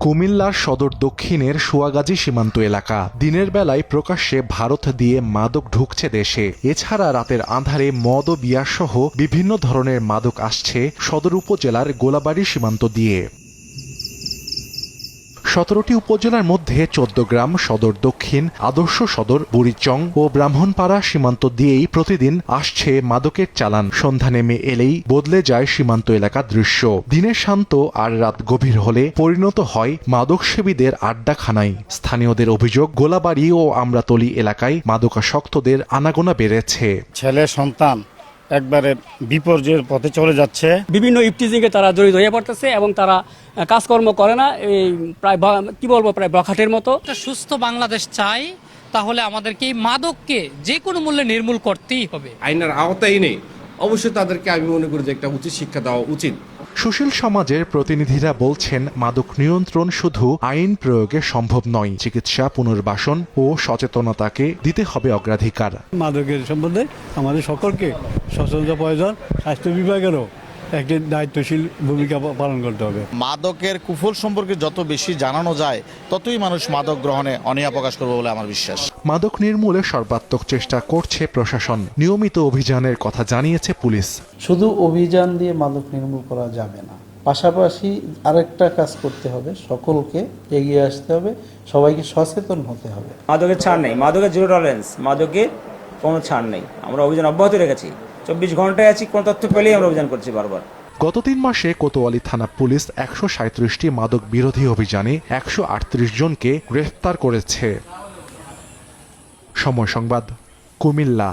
কুমিল্লার সদর দক্ষিণের সোয়াগাজী সীমান্ত এলাকা। দিনের বেলায় প্রকাশ্যে ভারত দিয়ে মাদক ঢুকছে দেশে। এছাড়া রাতের আঁধারে মদ ও বিয়ারসহ বিভিন্ন ধরনের মাদক আসছে সদর উপজেলার গোলাবাড়ি সীমান্ত দিয়ে। 17টি উপজেলার মধ্যে 14 গ্রাম সদর দক্ষিণ, আদর্শ সদর, বুড়িচং ও ব্রাহ্মণপাড়া সীমান্ত দিয়েই প্রতিদিন আসছে মাদকের চালান। সন্ধ্যা নেমে এলেই বদলে যায় সীমান্ত এলাকার দৃশ্য। দিনে শান্ত আর রাত গভীর হলে পরিণত হয় মাদকসেবীদের আড্ডাখানায়। স্থানীয়দের অভিযোগ, গোলাবাড়ি ও আমরাতলী এলাকায় মাদকাসক্তদের আনাগোনা বেড়েছে। ছেলে সন্তান একবারে বিপর্যয়ের পথে চলে যাচ্ছে। বিভিন্ন ইফটিজিংয়ে তারা জড়িত হয়ে পড়তেছে এবং তারা কাজকর্ম করে না, এই প্রায় প্রায় বখাটের মতো। একটা সুস্থ বাংলাদেশ চাই, তাহলে আমাদেরকে এই মাদককে যে কোনো মূল্যে নির্মূল করতেই হবে। আইনের আওতায় নেই, অবশ্যই তাদেরকে আমি মনে করি যে একটা উচিত শিক্ষা দেওয়া উচিত। সুশীল সমাজের প্রতিনিধিরা বলছেন, মাদক নিয়ন্ত্রণ শুধু আইন প্রয়োগে সম্ভব নয়, চিকিৎসা, পুনর্বাসন ও সচেতনতাকে দিতে হবে অগ্রাধিকার। মাদকের সম্বন্ধে আমাদের সকলকে সচেতনতা প্রয়োজন, স্বাস্থ্য বিভাগেরও একটি দায়িত্বশীল ভূমিকা পালন করতে হবে। মাদকের কুফল সম্পর্কে যত বেশি জানানো যায় ততই মানুষ মাদক গ্রহণে অনীহা প্রকাশ করবে বলে আমার বিশ্বাস। মাদক নির্মূলে সর্বাত্মক চেষ্টা করছে প্রশাসন। নিয়মিত অভিযানের কথা জানিয়েছে পুলিশ। শুধু অভিযান দিয়ে মাদক নির্মূল করা যাবে না, পাশাপাশি আরেকটা কাজ করতে হবে, সকলকে এগিয়ে আসতে হবে, সবাইকে সচেতন হতে হবে। মাদকের ছাড় নেই, মাদকের জিরো টলারেন্স, মাদকের কোনো ছাড় নেই। আমরা অভিযান অব্যাহত রেখেছি, 24 ঘন্টায় আছি, কোন তথ্য পেলেই আমরা অভিযান করছি বারবার। গত 3 মাসে কোতোয়ালি থানা পুলিশ 137টি মাদক বিরোধী অভিযানে 138 জনকে গ্রেফতার করেছে। সময় সংবাদ, কুমিল্লা।